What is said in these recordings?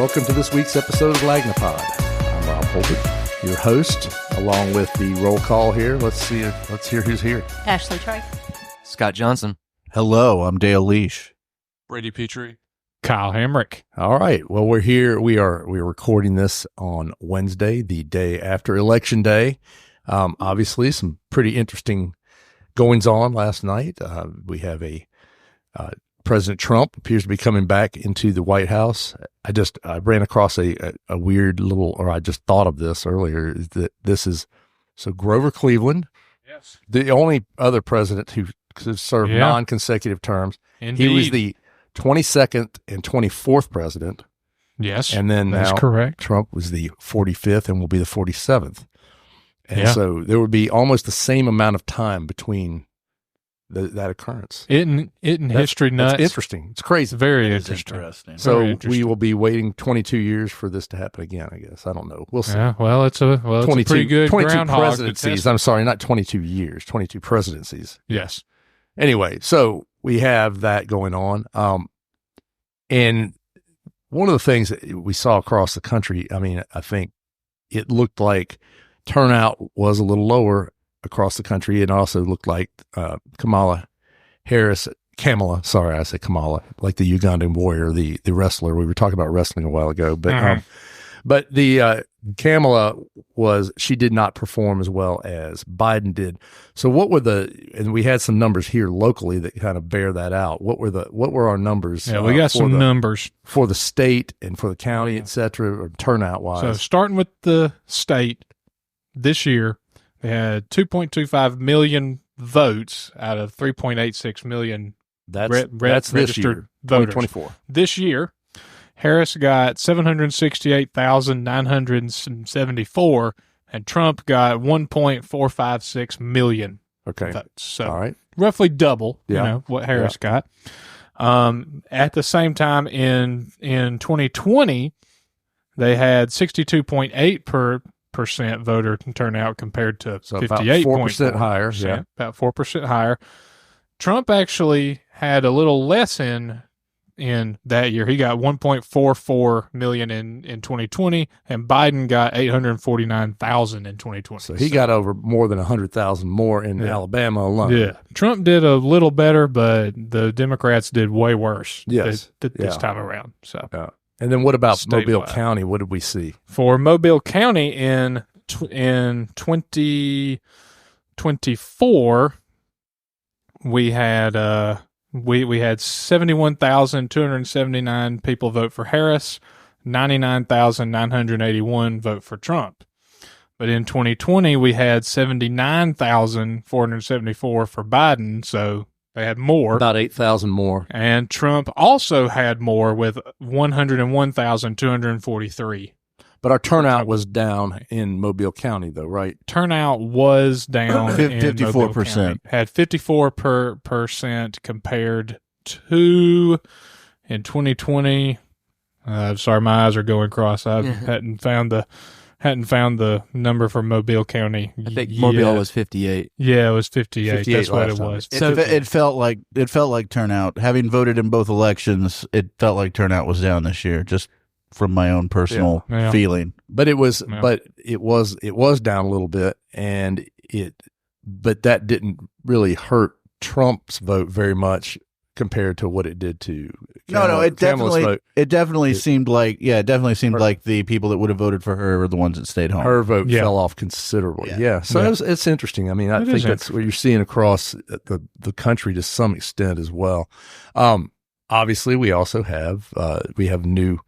welcome to this week's episode of Lagnapod. I'm Rob Holbert, your host, along with the roll call here. Let's hear who's here. Ashley Trey. Scott Johnson. Hello, I'm Dale Leash. Brady Petrie. Kyle Hamrick. All right. Well, we're here. We're recording this on Wednesday, the day after Election Day. Obviously, some pretty interesting goings on last night. We have President Trump appears to be coming back into the White House. I ran across a weird little, or I just thought of this earlier, is that this is, so Grover Cleveland, Yes. the only other president who served non-consecutive terms. Indeed. He was the 22nd and 24th president. Yes. And then that's now correct. Trump was the 45th and will be the 47th. And so there would be almost the same amount of time between that occurrence. Isn't history nuts? That's interesting. It's crazy. Very interesting. So Very interesting. we will be waiting 22 years for this to happen again, I guess. I don't know. We'll see. Yeah, well, it's a pretty good 22 groundhog presidencies. I'm sorry, not 22 years, 22 presidencies. Yes. Anyway, so we have that going on. And one of the things that we saw across the country, I mean, I think it looked like turnout was a little lower across the country. It also looked like Kamala, like the Ugandan warrior, the wrestler. We were talking about wrestling a while ago, but the Kamala she did not perform as well as Biden did. So what were and we had some numbers here locally that kind of bear that out. What were our numbers? Yeah, we got some numbers for the state and for the county, et cetera, or turnout wise. So starting with the state, this year they had 2.25 million votes out of 3.86 million that's registered voters. 2024. This year, Harris got 768,974, and Trump got 1.456 million votes. So all right, roughly double, what Harris got. At the same time, in 2020, they had 62.8% voter turnout compared to 58.4% higher. About 4% higher. Trump actually had a little less in that year. He got 1.44 million in 2020, and Biden got 849,000 in 2020. So he got over more than 100,000 more in Alabama alone. Yeah. Trump did a little better, but the Democrats did way worse this time around. So. And then what about Statewide. Mobile County? What did we see? For Mobile County in 2024, we had 71,279 people vote for Harris, 99,981 vote for Trump. But in 2020, we had 79,474 for Biden, so they had more. About 8,000 more. And Trump also had more with 101,243. But our turnout was down in Mobile County, though, right? Turnout was down 54%. Had 54% compared to in 2020. Sorry, my eyes are going cross. I hadn't found the number for Mobile County. I think Mobile was 58. Yeah, it was 58. That's what it was. So it felt like turnout. Having voted in both elections, it felt like turnout was down this year. Just from my own personal feeling. But it was down a little bit, but that didn't really hurt Trump's vote very much compared to what it did to it definitely seemed like the people that would have voted for her were the ones that stayed home. Her vote fell off considerably. So it's interesting. I mean, I think that's what you're seeing across the country to some extent as well. Obviously, we also have new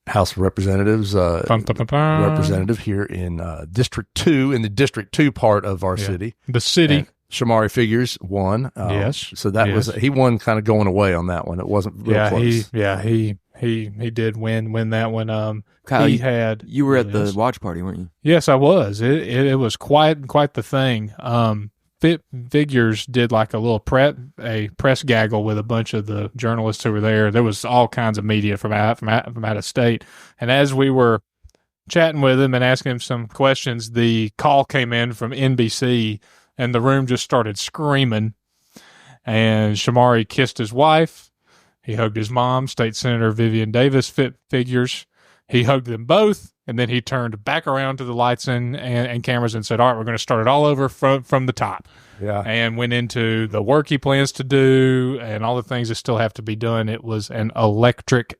House of Representatives, representative here in District 2, in the District 2 part of our city. The city. And Shomari Figures won. Yes. So that was, he won kind of going away on that one. It wasn't real close. He did win that one. Kyle, you were at the watch party, weren't you? Yes, I was. It was quite the thing. Figures did like a little press gaggle with a bunch of the journalists who were there. There was all kinds of media from out of state. And as we were chatting with him and asking him some questions, the call came in from NBC, and the room just started screaming. And Shomari kissed his wife. He hugged his mom, State Senator Vivian Davis Figures. He hugged them both, and then he turned back around to the lights and cameras and said, all right, we're going to start it all over from the top. Yeah. And went into the work he plans to do and all the things that still have to be done. It was an electric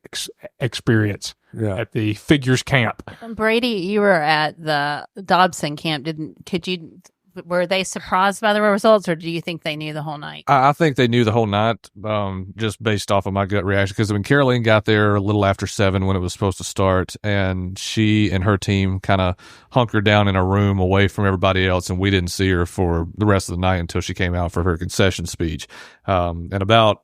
experience at the Figures camp. Brady, you were at the Dobson camp. Were they surprised by the results, or do you think they knew the whole night? I think they knew the whole night, just based off of my gut reaction. Because when Caroline got there a little after 7 when it was supposed to start, and she and her team kind of hunkered down in a room away from everybody else, and we didn't see her for the rest of the night until she came out for her concession speech. And about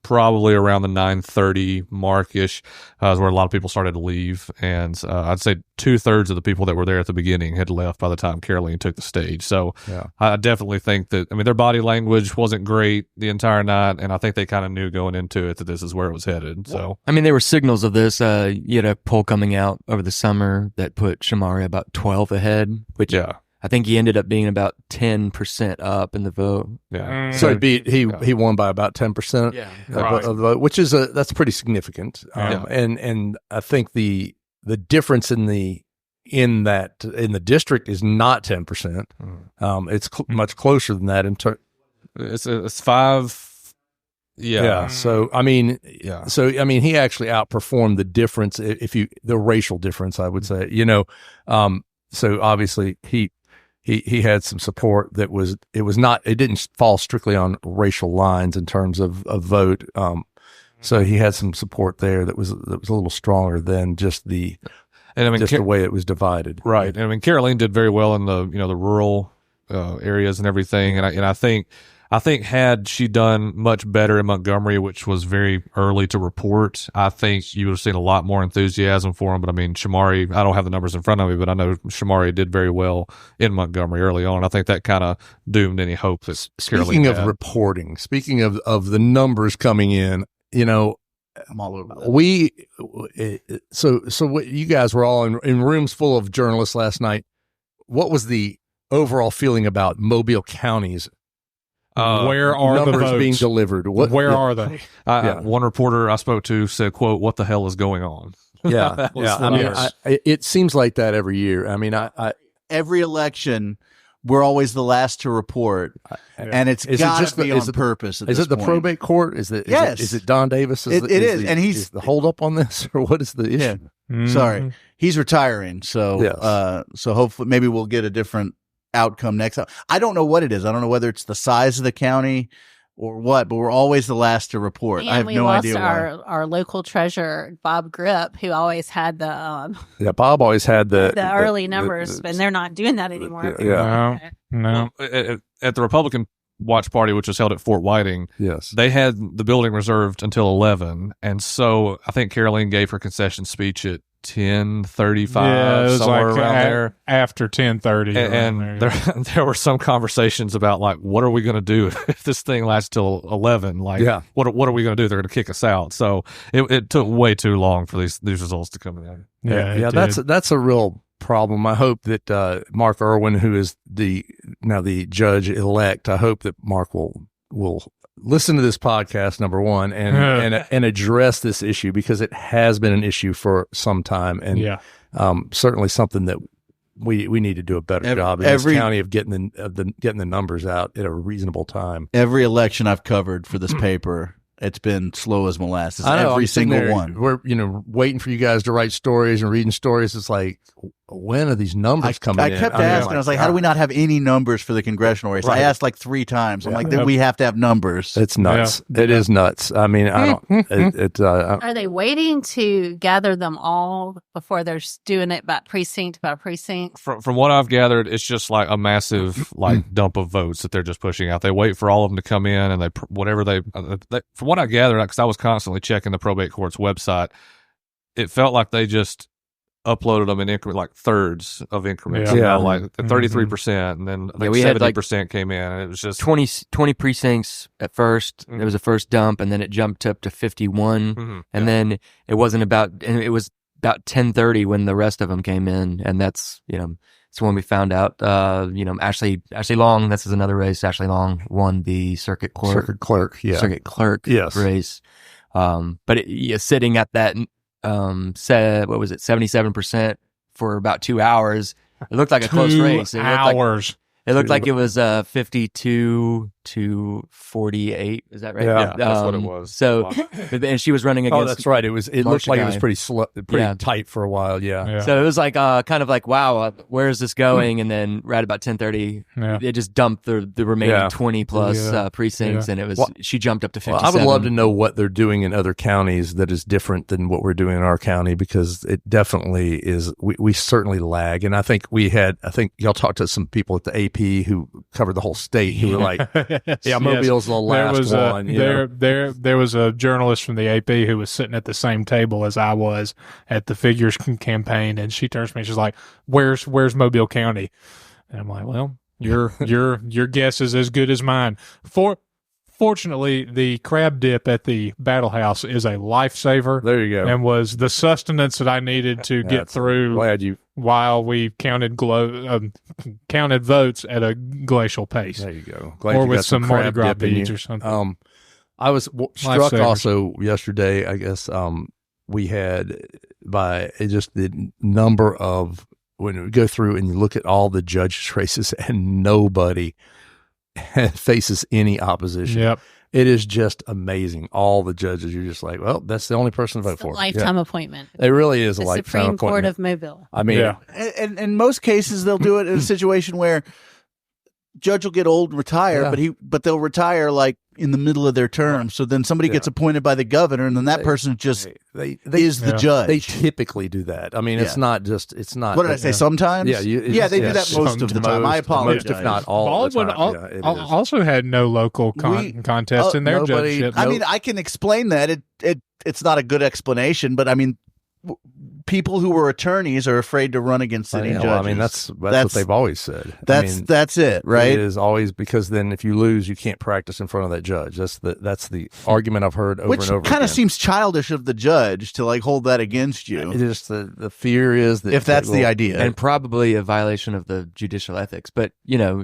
probably around the 9:30 mark-ish is where a lot of people started to leave, and I'd say 2/3 of the people that were there at the beginning had left by the time Caroline took the stage. So I definitely think that, their body language wasn't great the entire night, and I think they kind of knew going into it that this is where it was headed. So there were signals of this. You had a poll coming out over the summer that put Shomari about 12 ahead, which I think he ended up being about 10% up in the vote. Yeah. So he won by about 10% of the vote, which is that's pretty significant. And I think the difference in the district is not 10%. It's much closer than that it's 5. Yeah. So he actually outperformed the difference, the racial difference, I would say. So obviously he had some support it didn't fall strictly on racial lines in terms of vote. So he had some support there that was a little stronger than just the way it was divided. Right. And Caroline did very well in the rural areas and everything. And I think had she done much better in Montgomery, which was very early to report, I think you would have seen a lot more enthusiasm for him. But Shomari, I don't have the numbers in front of me, but I know Shomari did very well in Montgomery early on. I think that kind of doomed any hope that Caroline had. Reporting, speaking of the numbers coming in, I'm all over that. So what, you guys were all in rooms full of journalists last night. What was the overall feeling about Mobile County's where are numbers the votes being delivered? Where are they? One reporter I spoke to said, "quote What the hell is going on?" Yeah, it seems like that every year. Every election, we're always the last to report, and it's got to be on purpose. Is it the probate court? Is it Don Davis? It is, and he's the holdup on this, or what is the issue? Yeah. Sorry, he's retiring, so so hopefully maybe we'll get a different outcome next time. I don't know what it is. I don't know whether it's the size of the county or what, but we're always the last to report. And I have no idea why. Our local treasurer, Bob Grip, who always had the Bob always had the early numbers, and they're not doing that anymore. No. At the Republican watch party, which was held at Fort Whiting, they had the building reserved until 11, and so I think Caroline gave her concession speech at 10:35, somewhere around there. After 10:30, and there were some conversations about what are we going to do if this thing lasts till 11? What are we going to do? They're going to kick us out. So it took way too long for these results to come in. Yeah, that's a real problem. I hope that Mark Irwin, who is now the judge elect, I hope that Mark will listen to this podcast, number one, and address this issue, because it has been an issue for some time, and certainly something that we need to do a better job in this county of getting the numbers out at a reasonable time. Every election I've covered for this paper, it's been slow as molasses. Every single one. We're waiting for you guys to write stories and reading stories. It's like, when are these numbers coming in? I kept asking. I was like, how do we not have any numbers for the congressional race? Right. I asked 3 times. I'm like, we have to have numbers. It's nuts. Yeah. It is nuts. I don't. Are they waiting to gather them all before they're doing it by precinct by precinct? From what I've gathered, it's just like a massive dump of votes that they're just pushing out. They wait for all of them to come in, and from what I gathered, because I was constantly checking the probate court's website, it felt like they just uploaded them in increment, thirds of increments. 33%, and then 70% came in, and it was just 20 precincts at first. It was the first dump, and then it jumped up to 51, and then it was about 10:30 when the rest of them came in, and that's it's when we found out. Ashley Long. This is another race. Ashley Long won the circuit clerk. Yes. Race. Sitting at that, what was it, 77% for about 2 hours, it looked like a close race. It looked like it was 52 to 48. Is that right? Yeah, that's what it was. So, and she was running against. Oh, that's right. It looked like it was pretty tight for a while. Yeah. So it was like kind of like, wow, where is this going? And then right about 10:30, it just dumped the remaining 20 plus precincts, and it was she jumped up to 57. Well, I would love to know what they're doing in other counties that is different than what we're doing in our county, because it definitely is. We certainly lag, and I think y'all talked to some people at the AP who covered the whole state who were like, Mobile's the last one. There was a journalist from the AP who was sitting at the same table as I was at the Figures campaign, and she turns to me, she's like, "Where's Mobile County?" And I'm like, "Well, your guess is as good as mine." Fortunately, the crab dip at the Battle House is a lifesaver. There you go. And was the sustenance that I needed to get through while we counted votes at a glacial pace. There you go. Or with some Mardi Gras beads or something. I was struck also yesterday, I guess, we had by just the number of, when we go through and you look at all the judges' races and nobody faces any opposition. Yep. It is just amazing. All the judges, you're just like, well, that's the only person to vote for. Lifetime appointment. It really is a lifetime Supreme appointment. Court of Mobile. I mean, and in most cases, they'll do it in a situation where judge will get old and retire, but they'll retire like in the middle of their term. So then somebody gets appointed by the governor, and then that person just is the judge. They typically do that. I mean, it's not. What did I say? Sometimes, they do that most of the time. I apologize, most, if not all. Baldwin the time. also had no local contest in their judgeship. I mean, I can explain that. It's not a good explanation, but I mean, people who were attorneys are afraid to run against sitting judges. I mean, that's what they've always said. That's it, right? It is always, because then if you lose, you can't practice in front of that judge. That's the argument I've heard over and over. Which kind of seems childish of the judge to like hold that against you. It is the fear is that if that's the idea, and probably a violation of the judicial ethics. But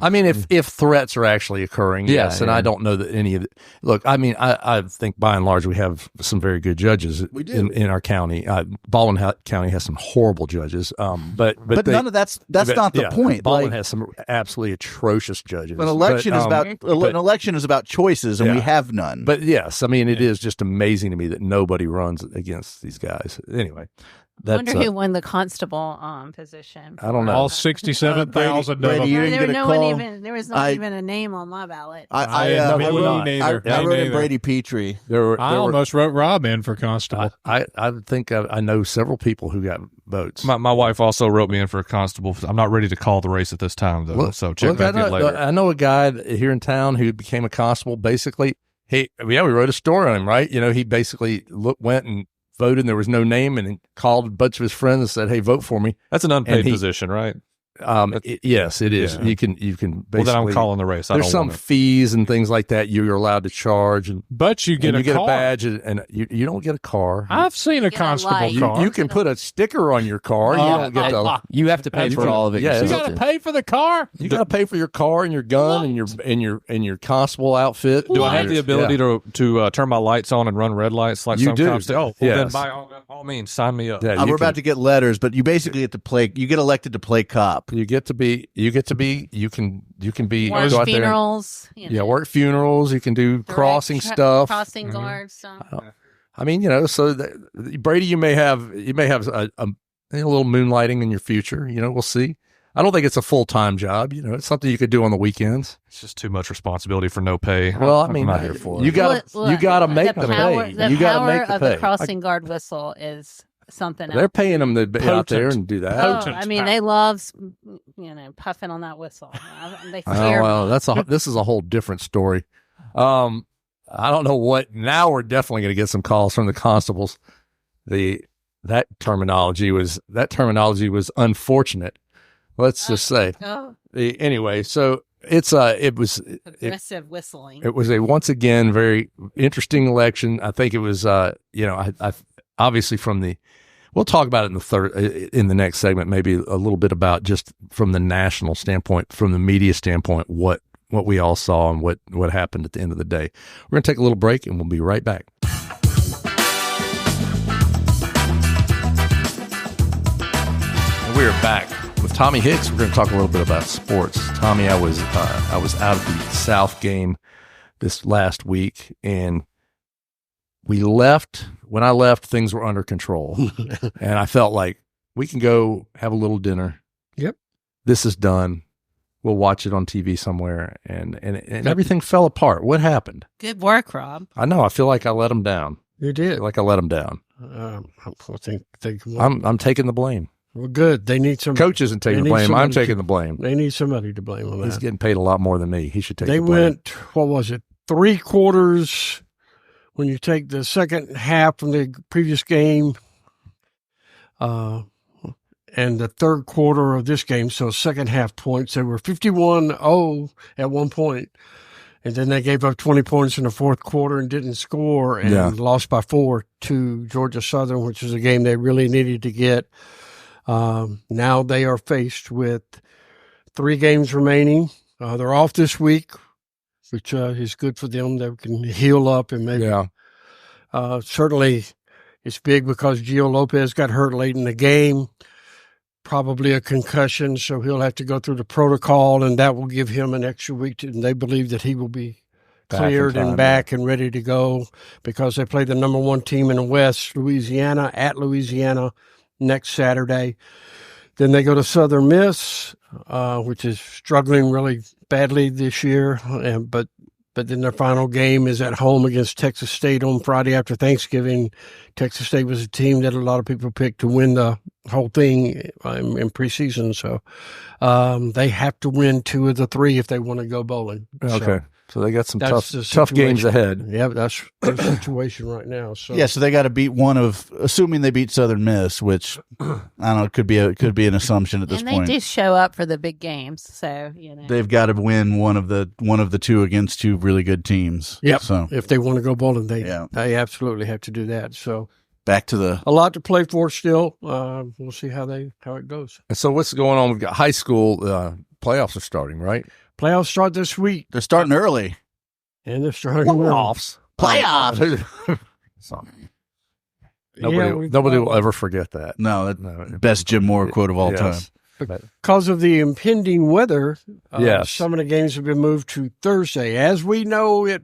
I mean, if threats are actually occurring, yes, and I don't know that any of it. Look, I mean, I think by and large we have some very good judges in our county. Baldwin County has some horrible judges, but none of that's not the point. Baldwin has some absolutely atrocious judges. An election is about choices, and we have none. But yes, I mean, it is just amazing to me that nobody runs against these guys. Anyway, I wonder who won the constable position. I don't know. All 67,000 of them. There was not even a name on my ballot. I wrote in Brady Petrie. I almost wrote Rob in for constable. I think I know several people who got votes. My wife also wrote me in for a constable. I'm not ready to call the race at this time, though. So check back in later. I know a guy here in town who became a constable. Basically, we wrote a story on him, right? He basically went and voted, and there was no name, and he called a bunch of his friends and said, "Hey, vote for me." That's an unpaid position, right? Yes, it is. Yeah. You can basically. Well, then I'm calling the race. There's some fees and things like that you're allowed to charge, but you get a badge, and you don't get a car. I've seen a constable car. You can put a sticker on your car. You don't get you have to pay for all of it. Yeah, you got to pay for the car. You got to pay for your car and your gun and your constable outfit. Do I have the ability to turn my lights on and run red lights like some cops? Then by all means, sign me up. We're about to get letters, but you basically get to play. You get elected to play cop. You can be work funerals. Work funerals. You can do crossing stuff, crossing guard stuff. I mean, so Brady, you may have a little moonlighting in your future. We'll see. I don't think it's a full-time job. It's something you could do on the weekends. It's just too much responsibility for no pay. Well, I mean, you got to make the pay. The power of the crossing guard whistle is something They're paying them to be out there and do that. I mean, they love, puffing on that whistle. They fear. Well, this is a whole different story. I don't know what. Now we're definitely going to get some calls from the constables. That terminology was unfortunate. Let's just say. Anyway, so it was aggressive whistling. It was a once again very interesting election. I think it was I obviously we'll talk about it in the next segment, maybe a little bit about just from the national standpoint, from the media standpoint, what we all saw and what happened at the end of the day. We're going to take a little break and we'll be right back. we're back with Tommy Hicks. We're going to talk a little bit about sports. Tommy, I was out of the South game this last week, and when I left, things were under control. And I felt like we can go have a little dinner. Yep. This is done. We'll watch it on TV somewhere. And everything fell apart. What happened? Good work, Rob. I know. I feel like I let them down. You did. I let them down. I think I'm taking the blame. well, good. They need some. Coach isn't taking the blame. I'm taking the blame. They need somebody to blame on that. He's getting paid a lot more than me. He should take the blame. They went, what was it, 3 quarters when you take the second half from the previous game and the third quarter of this game, so second half points. They were 51-0 at one point, and then they gave up 20 points in the fourth quarter and didn't score and lost by 4 to Georgia Southern, which is a game they really needed to get. Now they are faced with 3 games remaining. They're off this week, which is good for them. They can heal up and maybe. Yeah. Certainly, it's big because Gio Lopez got hurt late in the game, probably a concussion, so he'll have to go through the protocol, and that will give him an extra week. And they believe that he will be cleared and back and ready to go because they play the number 1 team in the West, Louisiana, at Louisiana next Saturday. Then they go to Southern Miss, which is struggling really badly this year, but then their final game is at home against Texas State on Friday after Thanksgiving. Texas State was a team that a lot of people picked to win the whole thing in preseason, so they have to win 2 of the 3 if they want to go bowling. Okay. So they got some tough games ahead. Yeah, that's their situation right now. So yeah, so they got to beat one of, assuming they beat Southern Miss, which I don't know, it could be an assumption at this point. And they do show up for the big games, so they've got to win one of the 2 against 2 really good teams. Yep. So if they want to go bowling, they absolutely have to do that. So back to a lot to play for still. We'll see how it goes. And so what's going on? We've got high school playoffs are starting, right? Playoffs start this week. They're starting early. And they're starting playoffs. Nobody will ever forget that. No, best Jim Moore quote of all time. Because of the impending weather, some of the games have been moved to Thursday, as we know it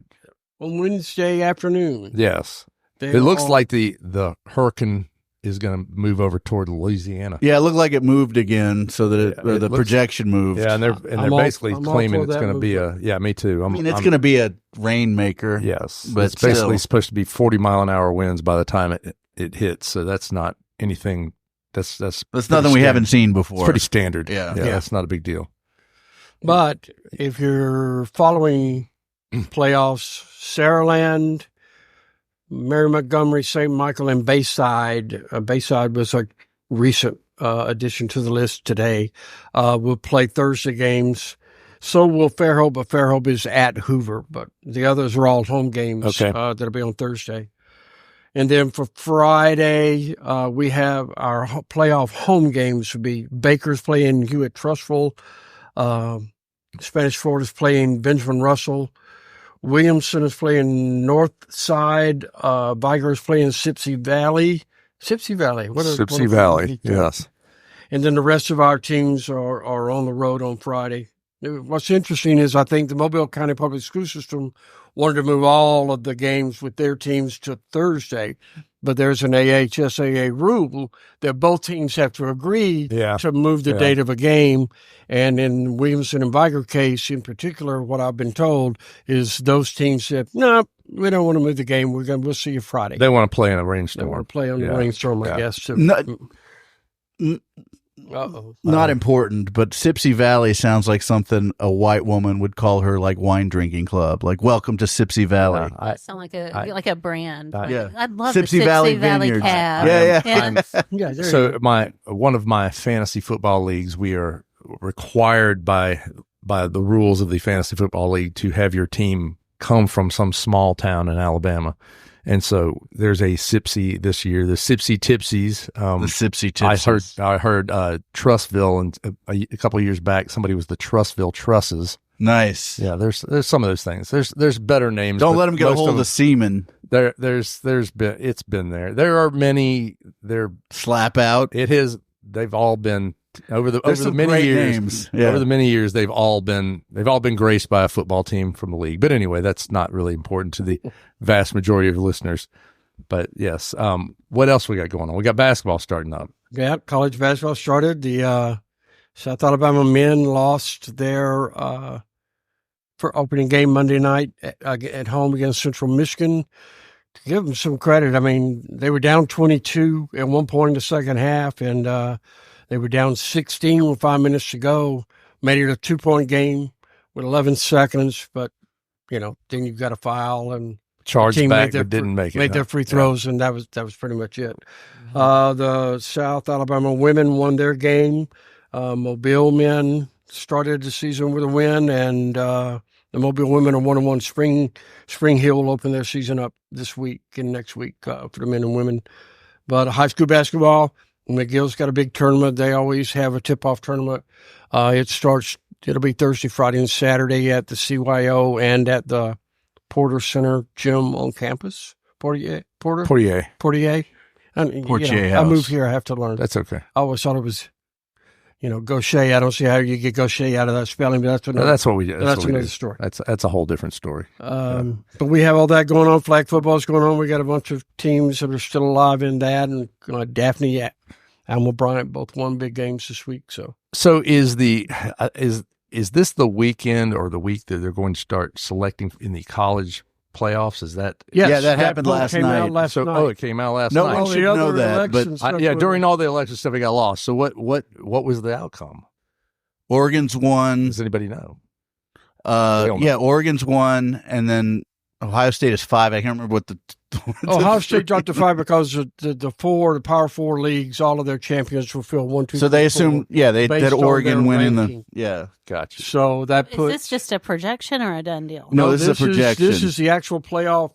on Wednesday afternoon. Yes. It looks like the hurricane is going to move over toward Louisiana. Yeah, it looked like it moved again, so that the projection moved. Yeah, and they're basically claiming it's going to be me too. It's going to be a rainmaker. Yes, but it's basically supposed to be 40-mile-an-hour winds by the time it hits. So that's not anything. That's nothing we haven't seen before. It's pretty standard. Yeah, that's not a big deal. But if you're following playoffs, Saraland, Mary Montgomery, St. Michael, and Bayside. Bayside was a recent addition to the list today. We'll play Thursday games. So will Fairhope, but Fairhope is at Hoover. But the others are all home games that'll be on Thursday. And then for Friday, we have our playoff home games. Would be Baker's playing Hewitt-Trussville. Spanish Florida's playing Benjamin Russell. Williamson is playing Northside. Viger is playing Sipsey Valley. Sipsey Valley, yes. And then the rest of our teams are on the road on Friday. What's interesting is I think the Mobile County Public School System wanted to move all of the games with their teams to Thursday, but there's an AHSAA rule that both teams have to agree to move the date of a game. And in Williamson and Viger case in particular, what I've been told is those teams said, no, we don't want to move the game. We'll see you Friday. They want to play in a rainstorm. They want to play on the rainstorm, I guess. Not important, but Sipsey Valley sounds like something a white woman would call her like wine drinking club. Like, welcome to Sipsey Valley. Sound like a brand. I'd love Sipsey Valley cab. So one of my fantasy football leagues, we are required by the rules of the fantasy football league to have your team come from some small town in Alabama. And so there's a Sipsey this year, the Sipsey Tipsies. The Sipsey Tipsies. I heard Trussville, and a couple of years back, somebody was the Trussville Trusses. Nice. Yeah, there's some of those things. There's better names. Don't let them get a hold of semen. It's been there. There are many. They're slap out. It is. They've all been over the some many great years. names. Yeah. Over the many years, they've all been graced by a football team from the league. But anyway, that's not really important to the vast majority of listeners. But yes, what else we got going on? We got basketball starting up. Yeah, college basketball started. The South Alabama men lost their for opening game Monday night at home against Central Michigan. To give them some credit, I mean, they were down 22 at one point in the second half, and they were down 16 with 5 minutes to go. Made it a 2-point game with 11 seconds, but then you've got a foul and Charged back, but didn't make it. Made their free throws, and that was pretty much it. The South Alabama women won their game. Mobile men started the season with a win, and the Mobile women are 1-1. Spring Hill will open their season up this week and next week for the men and women. But high school basketball, McGill's got a big tournament. They always have a tip-off tournament. It'll be Thursday, Friday, and Saturday at the CYO and at the Porter Center gym on campus. Portier. I moved here. I have to learn. That's okay. I always thought it was, Gaucher. I don't see how you get Gaucher out of that spelling, but that's what we do. That's another story. That's a whole different story. But we have all that going on. Flag football's going on. We got a bunch of teams that are still alive in that, and Daphne and Alma Bryant both won big games this week. So is this the weekend or the week that they're going to start selecting in the college playoffs? Is that? Yes, yeah, that happened last night. It came out last no night. one should know that, but during all the election stuff, it got lost. So what was the outcome? Oregon's won. Does anybody know? Oregon's won, and then Ohio State is 5. I can't remember what the Ohio State dropped to 5 because the Power 4 leagues, all of their champions will fill 1, 2. So they assumed, they had Oregon winning ranking. Gotcha. So that Is this just a projection or a done deal? No, this is a projection. This is the actual playoff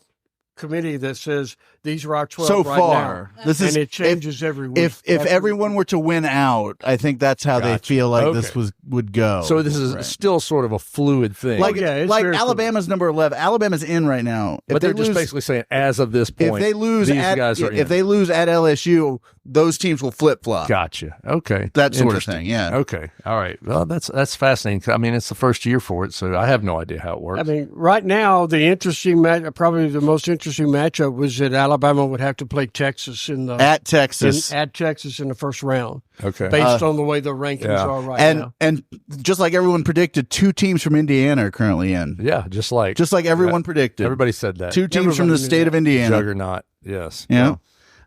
committee that says these are our 12 so right far. now. This is, and it changes every week. If everyone were to win out, I think that's how they feel like this would go. So this is still sort of a fluid thing. Like Alabama's number 11. Alabama's in right now. But they're just basically saying, as of this point, if they lose guys are in. If they lose at LSU, those teams will flip-flop. Gotcha. Okay. That sort of thing, yeah. Okay. All right. Well, that's fascinating. I mean, it's the first year for it, so I have no idea how it works. I mean, right now, probably the most interesting matchup was that Alabama would have to play Texas at Texas in the first round. Okay. Based on the way the rankings are right now. And just like everyone predicted, 2 teams from Indiana are currently in. Yeah, just like everyone predicted. Everybody said that. 2 teams from the state of Indiana. Juggernaut. Yes. Yeah.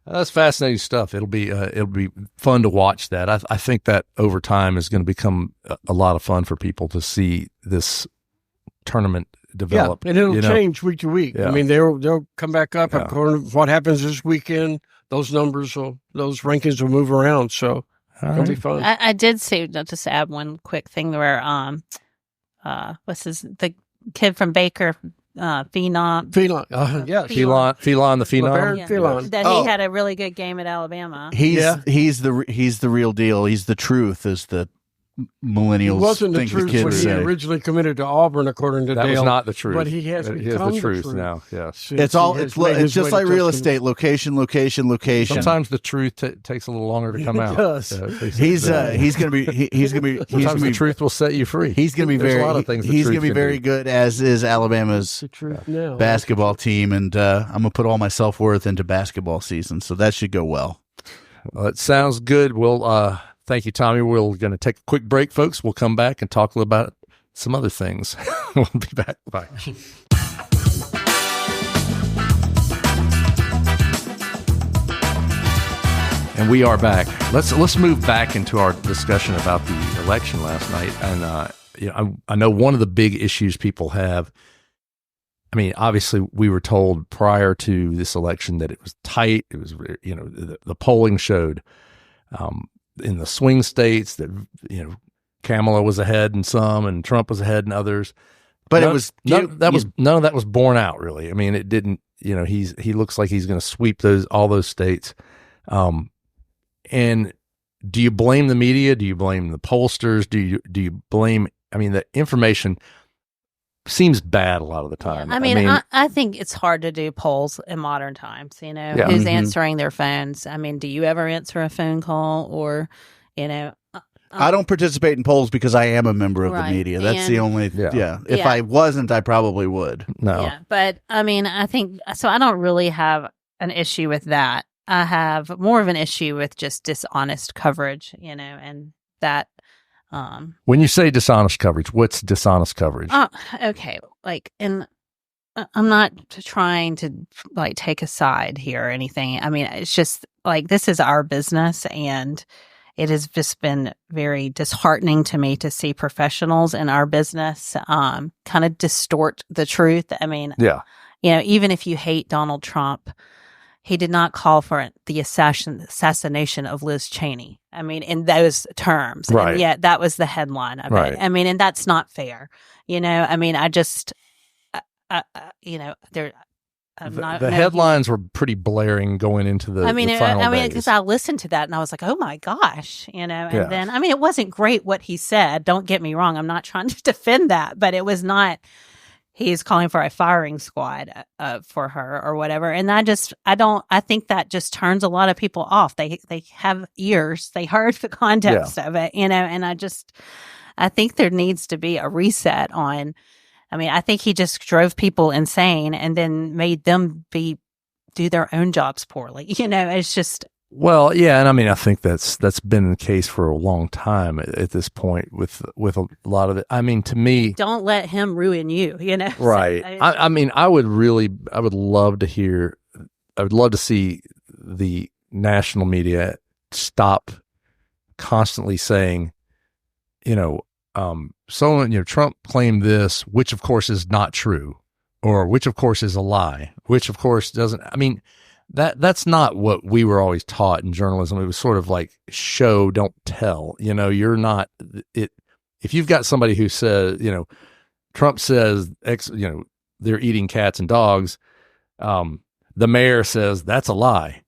Well, that's fascinating stuff. It'll be fun to watch that. I think that over time is going to become a lot of fun for people to see this tournament develop. Yeah, and it'll change week to week. Yeah. I mean, they'll come back up according to what happens this weekend. Those rankings will move around. So it'll be fun. I did see, just to add one quick thing where the kid from Baker, Phenom. Yes. Phelan the Phenom. Yeah. Phelan. That he had a really good game at Alabama. He's the real deal. He's the truth, as the millennials. He wasn't the think truth the kids when say. he originally committed to Auburn, according to That Dale. was not the truth. But he has become the truth truth now. Yes. It's just like real estate. Location. Sometimes the truth takes a little longer to come out. It does. He's gonna be. Sometimes the truth will set you free. He's gonna be There's a lot of things. He's gonna be very good, as is Alabama's the truth now. basketball team, and I'm gonna put all my self-worth into basketball season, so that should go well. Well, it sounds good. We'll thank you, Tommy. We're going to take a quick break, folks. We'll come back and talk a little about some other things. We'll be back. Bye. And we are back. Let's move back into our discussion about the election last night. And I know one of the big issues people have. I mean, obviously, we were told prior to this election that it was tight. It was, the polling showed in the swing states that Kamala was ahead in some, and Trump was ahead in others. But none of that was borne out, really. I mean, it didn't. He looks like he's going to sweep all those states. And do you blame the media? Do you blame the pollsters? Do you blame? I mean, the information seems bad a lot of the time. I think it's hard to do polls in modern times. Who's answering their phones? I mean, do you ever answer a phone call or, I don't participate in polls because I am a member of the media. That's the only. If I wasn't, I probably would. No. Yeah, but I mean, I think so. I don't really have an issue with that. I have more of an issue with just dishonest coverage, and that. When you say dishonest coverage, what's dishonest coverage? Okay, and I'm not trying to take a side here or anything. I mean, it's just this is our business, and it has just been very disheartening to me to see professionals in our business kind of distort the truth. I mean, even if you hate Donald Trump, he did not call for the assassination of Liz Cheney. I mean, in those terms. Right. And yet that was the headline of it. I mean, and that's not fair. I mean, I just, there. The headlines were pretty blaring going into the final days. Because I listened to that and I was like, oh my gosh, and then, I mean, it wasn't great what he said. Don't get me wrong. I'm not trying to defend that, but it was not. He's calling for a firing squad for her or whatever. And I think that just turns a lot of people off. They have ears. They heard the context of it, and I think there needs to be a reset on, I mean, I think he just drove people insane and then made them do their own jobs poorly. It's just. Well, yeah, and I mean, I think that's been the case for a long time at this point with a lot of it. I mean, to me, don't let him ruin you. Right. So, I mean, I would love to see the national media stop constantly saying, Trump claimed this, which of course is not true, or which of course is a lie, which of course doesn't. I mean. That's not what we were always taught in journalism. It was sort of like show, don't tell. You're not it. If you've got somebody who says, Trump says they're eating cats and dogs, the mayor says that's a lie.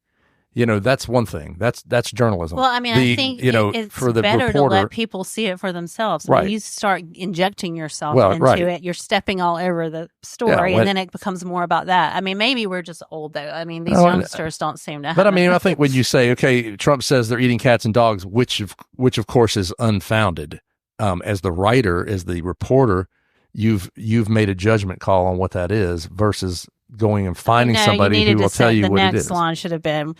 That's one thing. That's journalism. Well, I mean, I think it's for the better reporter, to let people see it for themselves. Right. When you start injecting yourself into right. it, you're stepping all over the story, and then it becomes more about that. I mean, maybe we're just old, though. I mean, these youngsters don't seem to have. But I mean, I think when you say, okay, Trump says they're eating cats and dogs, which of course is unfounded. As the writer, as the reporter, you've made a judgment call on what that is versus going and finding somebody who will tell you what it is. The next line should have been,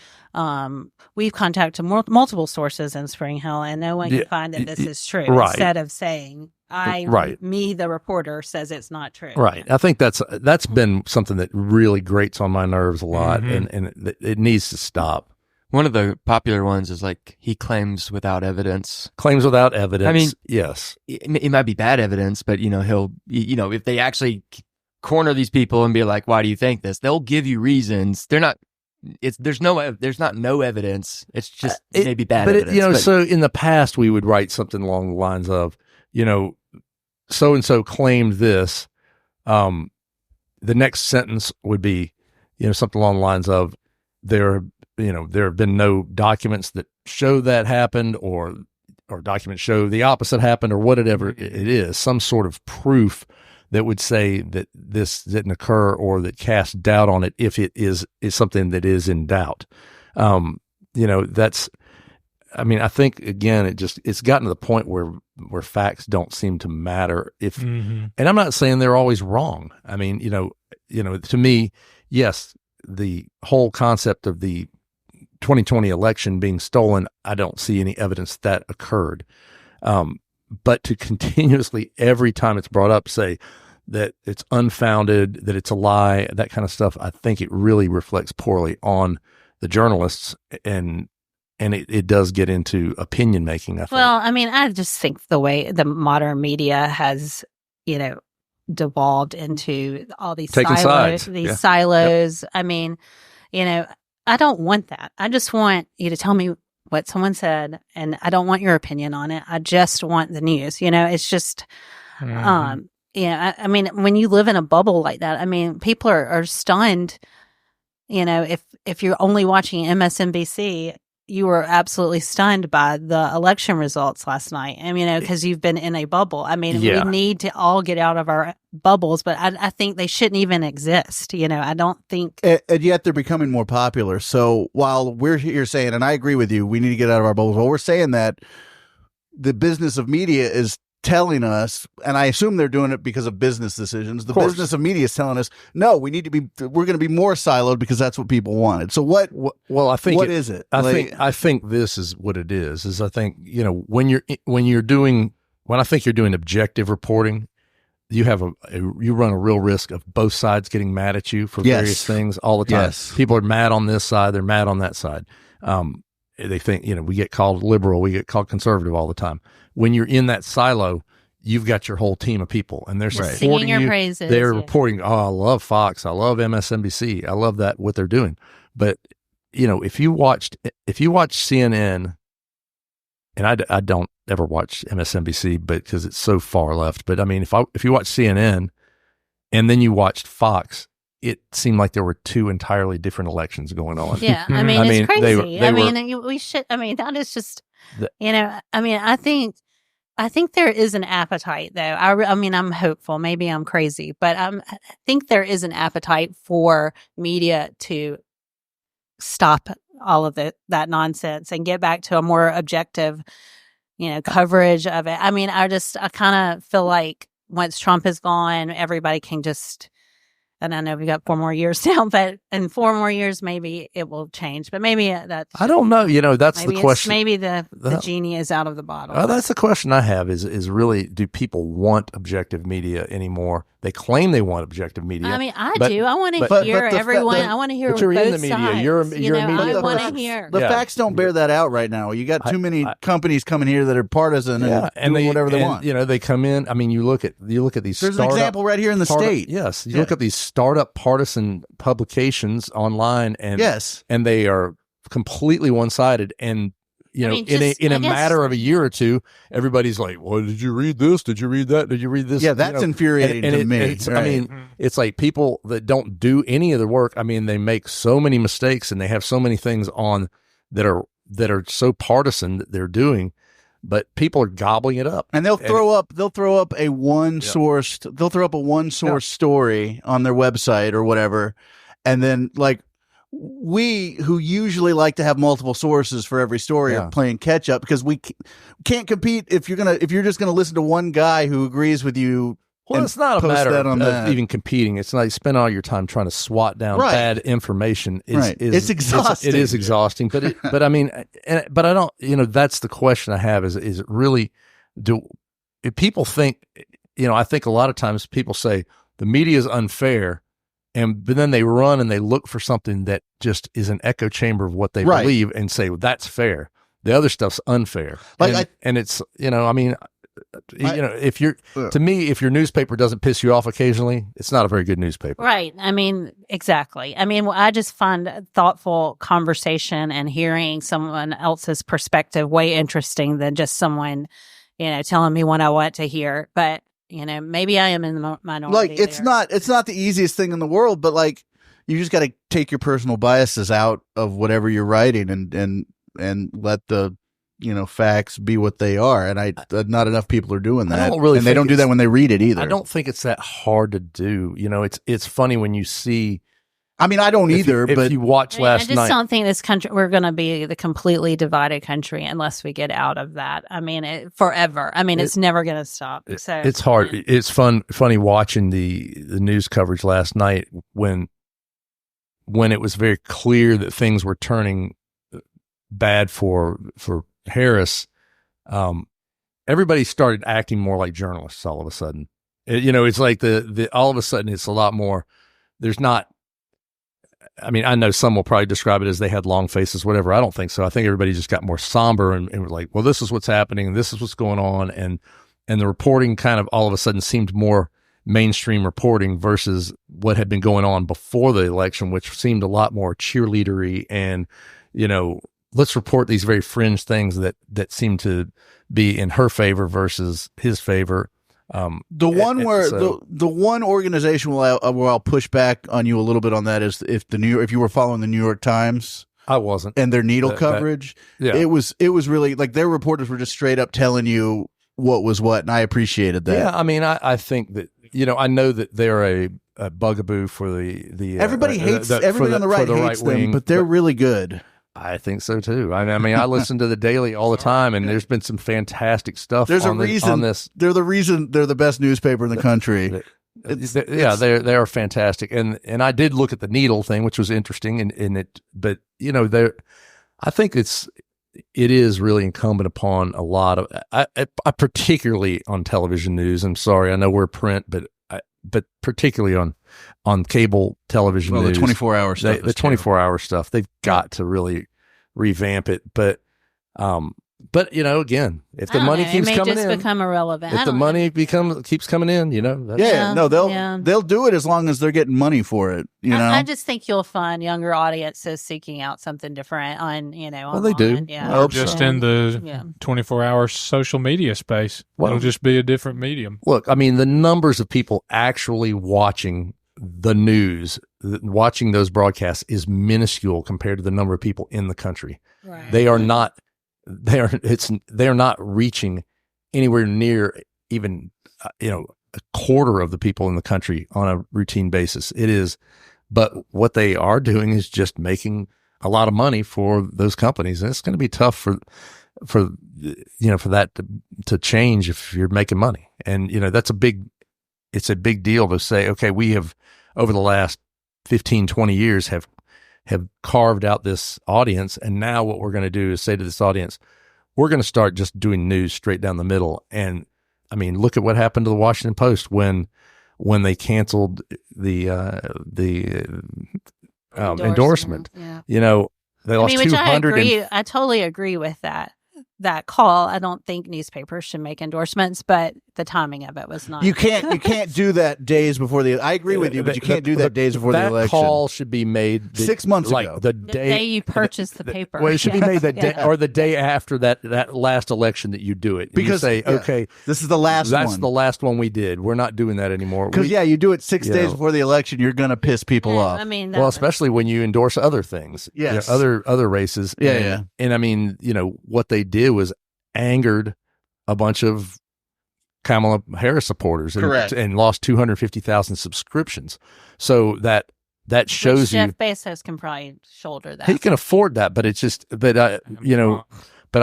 we've contacted multiple sources in Spring Hill, and no one can find that this is true. Right. Instead of saying, the reporter, says it's not true. Right. I think that's been something that really grates on my nerves a lot, and it needs to stop. One of the popular ones is he claims without evidence. Claims without evidence. I mean, yes, it might be bad evidence, but he'll if they actually corner these people and be like, why do you think this? They'll give you reasons. There's not no evidence. It's just maybe bad evidence. So in the past we would write something along the lines of, so and so claimed this. The next sentence would be, something along the lines of there have been no documents that show that happened, or documents show the opposite happened, or whatever it is, some sort of proof that would say that this didn't occur, or that casts doubt on it if it is something that is in doubt. That's, I mean, I think again, it's gotten to the point where facts don't seem to matter and I'm not saying they're always wrong. I mean, to me, yes, the whole concept of the 2020 election being stolen, I don't see any evidence that occurred. But to continuously, every time it's brought up, say that it's unfounded, that it's a lie, that kind of stuff, I think it really reflects poorly on the journalists, and it does get into opinion making, I think. Well, I mean, I just think the way the modern media has, devolved into all these Taking silos. sides. Silos. Yep. I mean, I don't want that. I just want you to tell me what someone said, and I don't want your opinion on it. I just want the news. It's just, I mean, when you live in a bubble like that, I mean, people are stunned. If you're only watching MSNBC, you were absolutely stunned by the election results last night. I mean, because you've been in a bubble. I mean, we need to all get out of our bubbles, but I think they shouldn't even exist. I don't think. And yet they're becoming more popular. So while we're here saying, and I agree with you, we need to get out of our bubbles. Well, we're saying that the business of media is telling us, and I assume they're doing it because of business decisions. The business of media is telling us, no, we're going to be more siloed because that's what people wanted. So what I think what is it? I think this is what it is I think, when you're doing objective reporting, you have you run a real risk of both sides getting mad at you for various things all the time. Yes. People are mad on this side, they're mad on that side. They think, we get called liberal, we get called conservative all the time. When you're in that silo, you've got your whole team of people, and they're supporting you. Praises, they're reporting, I love Fox, I love MSNBC, I love that what they're doing. But if you watch CNN, and I don't ever watch MSNBC, but because it's so far left. But I mean, if you watch CNN, and then you watched Fox, it seemed like there were two entirely different elections going on. Yeah, I mean, it's crazy. We should. I mean, that is just. I think there is an appetite, though. I mean, I'm hopeful. Maybe I'm crazy, but I think there is an appetite for media to stop all of that nonsense and get back to a more objective, coverage of it. I mean, I kind of feel like once Trump is gone, everybody can just. And I know we got 4 more years now, but in 4 more years, maybe it will change. But maybe that's... I don't know. That's the question. Maybe the genie is out of the bottle. That's the question I have is really, do people want objective media anymore? They claim they want objective media. I mean, I do. I want to hear everyone. I want to hear both sides. You're in the media. You're in media. I want to hear. The facts don't bear that out right now. You got too many companies coming here that are partisan and doing whatever they want. They come in. I mean, you look at these. There's an example right here in the state. Yes, you look at these startup partisan publications online, and they are completely one-sided. And in a matter of a year or two, everybody's like, "Well, did you read this? Did you read that? Did you read this?" Yeah, that's infuriating to me. I mean, it's like people that don't do any of the work. I mean, they make so many mistakes, and they have so many things on that are so partisan that they're doing, but people are gobbling it up. And they'll throw up a one source story on their website or whatever, and then we who usually like to have multiple sources for every story are playing catch up because we can't compete if you're just gonna listen to one guy who agrees with you. Well, it's not a matter of even competing. It's not you spend all your time trying to swat down bad information. It's exhausting. It is exhausting. But I mean, but I don't. That's the question I have. Is it really? If people think? I think a lot of times people say the media is unfair. But then they run and they look for something that just is an echo chamber of what they believe and say, well, that's fair. The other stuff's unfair. And it's, if your newspaper doesn't piss you off occasionally, it's not a very good newspaper. Right. I mean, exactly. I mean, I just find thoughtful conversation and hearing someone else's perspective way interesting than just someone, telling me what I want to hear. But maybe I am in the minority. It's not the easiest thing in the world, but you just got to take your personal biases out of whatever you're writing and let the facts be what they are. And not enough people are doing that. And they don't do that when they read it either. I don't think it's that hard to do. It's funny when you see. I mean, I don't either. But if you watch last night, I just don't think this country we're going to be the completely divided country unless we get out of that. I mean, forever. I mean, it's never going to stop. So it's hard. It's funny watching the news coverage last night when it was very clear that things were turning bad for Harris. Everybody started acting more like journalists all of a sudden. It's like the all of a sudden it's a lot more. There's not. I mean, I know some will probably describe it as they had long faces, whatever. I don't think so. I think everybody just got more somber and was like, well, this is what's happening and this is what's going on. And the reporting kind of all of a sudden seemed more mainstream reporting versus what had been going on before the election, which seemed a lot more cheerleadery and, let's report these very fringe things that seem to be in her favor versus his favor. The one organization where I'll push back on you a little bit on that is if you were following the New York Times. I wasn't. And their needle coverage. It was really their reporters were just straight up telling you what was what, and I appreciated that. Yeah, I mean, I think that I know that they're a bugaboo for the everybody hates everybody on the right hates them, but they're really good. I think so too. I mean, I listen to the Daily all the time, and there's been some fantastic stuff. There's on a reason on this. They're the reason they're the best newspaper in the country. They are fantastic, and I did look at the Needle thing, which was interesting, but I think it is really incumbent upon a lot of, I particularly on television news. I'm sorry, I know we're print, but particularly on cable television news, the 24-hour stuff, the 24-hour stuff, they've got to really revamp it. But again, if the money keeps coming in, it may just become irrelevant. If the money keeps coming in, they'll do it as long as they're getting money for it. I just think you'll find younger audiences seeking out something different on. Well, they do. Yeah, or just in the 24-hour social media space. It'll just be a different medium. Look, I mean, the numbers of people actually watching the news, watching those broadcasts, is minuscule compared to the number of people in the country. Right. They are not reaching anywhere near even a quarter of the people in the country on a routine basis. It is, but what they are doing is just making a lot of money for those companies, and it's going to be tough for that to change if you're making money. And it's a big deal to say, okay, we have over the last 15, 20 years have carved out this audience, and now what we're going to do is say to this audience, we're going to start just doing news straight down the middle. And I mean, look at what happened to the Washington Post when they canceled the endorsement. Yeah. They lost 200. I totally agree with that call. I don't think newspapers should make endorsements, but the timing of it was not. You can't do that days before I agree with you, but you can't do that days before the election. That call should be made 6 months ago. The day you purchase the paper. Well, it should be made the day or the day after that last election that you do it. Because you say, okay, this is the last one. That's the last one we did. We're not doing that anymore. Because you do it 6 days before the election, you're going to piss people off. I mean, especially when you endorse other things. Yes. Other races. Yeah. And I mean, what they did was angered a bunch of Kamala Harris supporters and lost 250,000 subscriptions. So that shows you Jeff Bezos can probably shoulder that. He can afford that, but it's just, but I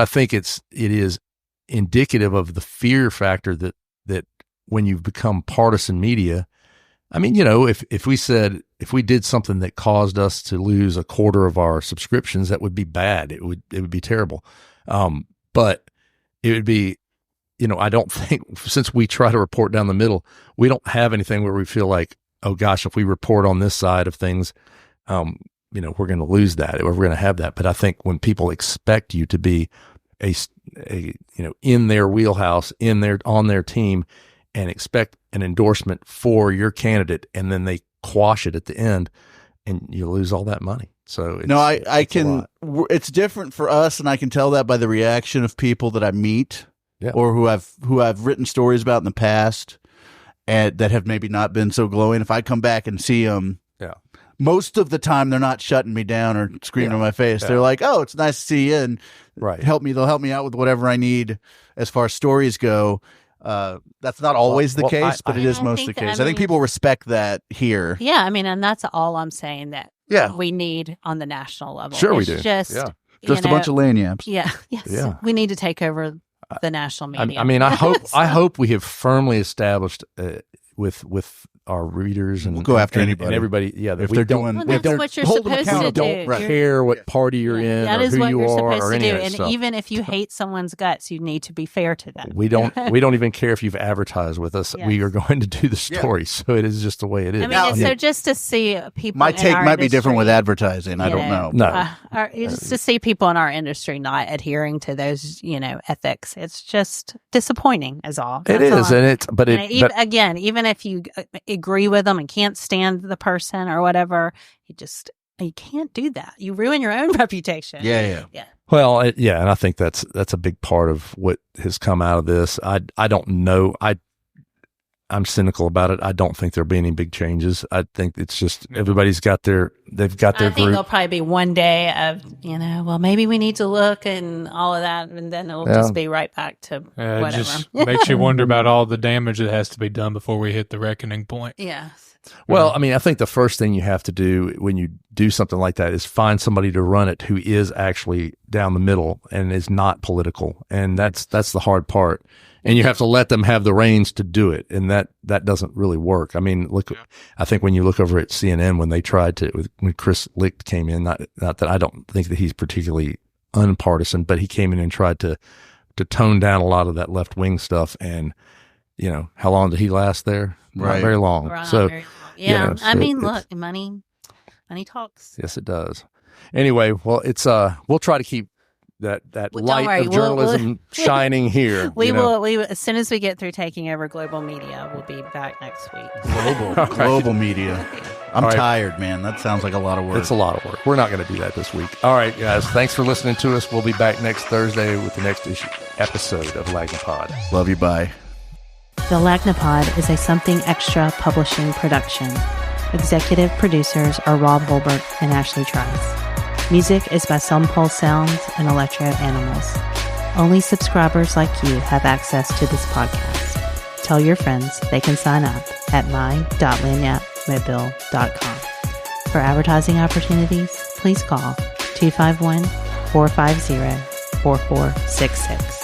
think it is indicative of the fear factor that when you've become partisan media, I mean, if we did something that caused us to lose a quarter of our subscriptions, that would be bad. It would be terrible. But it would be, I don't think, since we try to report down the middle, we don't have anything where we feel like, oh gosh, if we report on this side of things, we're going to lose that, or we're going to have that. But I think when people expect you to be in their wheelhouse, on their team, and expect an endorsement for your candidate, and then they quash it at the end, and you lose all that money. So it's different for us, and I can tell that by the reaction of people that I meet or who I've written stories about in the past and that have maybe not been so glowing. If I come back and see them, most of the time they're not shutting me down or screaming in my face. They're like, "Oh, it's nice to see you," and they'll help me out with whatever I need as far as stories go. That's not always the case, but it is most the case. I think people respect that here. Yeah, I mean, and that's all I'm saying that we need on the national level. Sure, we do. Just a bunch of lagniaps. Yeah, yes. Yeah. We need to take over the national media. I mean, I hope we have firmly established with our readers and we'll go after anybody and everybody. Yeah, if they're doing, that's what you're supposed to do. Don't care what party you're in or who you are or any of that stuff. And even if you hate someone's guts, you need to be fair to them. We don't even care if you've advertised with us. Yes. We are going to do the story, so it is just the way it is. I mean, so just to see people. My take might be different with advertising. I don't know. No, just to see people in our industry not adhering to those, ethics. It's just disappointing, is all. It is, and even if you agree with them and can't stand the person or whatever, you can't do that. You ruin your own reputation. Yeah. Well, and I think that's a big part of what has come out of this. I don't know. I'm cynical about it. I don't think there'll be any big changes. I think it's just everybody's got their they've got their I think group. there'll probably be one day of, well, maybe we need to look and all of that, and then it'll just be right back to whatever. It just makes you wonder about all the damage that has to be done before we hit the reckoning point. Yes. Well, I mean, I think the first thing you have to do when you do something like that is find somebody to run it who is actually down the middle and is not political. And that's the hard part. And you have to let them have the reins to do it. And that doesn't really work. I mean, I think when you look over at CNN, when they tried to, when Chris Licht came in, not that I don't think that he's particularly unpartisan, but he came in and tried to tone down a lot of that left wing stuff. And, how long did he last there? Right. Not very long. Right, So, very long. Yeah. so I mean, look, money talks. yes, it does. Anyway, well, it's we'll try to keep that Well, don't light worry. of journalism shining here. We will. As soon as we get through taking over global media, we'll be back next week. Global media. I'm tired, man. That sounds like a lot of work. It's a lot of work. We're not going to do that this week. All right, guys. Thanks for listening to us. We'll be back next Thursday with the next episode of Lagnapod. Love you. Bye. The Lagnapod is a Something Extra publishing production. Executive producers are Rob Holbert and Ashley Trice. Music is by Some Pulse Sounds and Electro Animals. Only subscribers like you have access to this podcast. Tell your friends they can sign up at my.lanyapmobile.com. For advertising opportunities, please call 251-450-4466.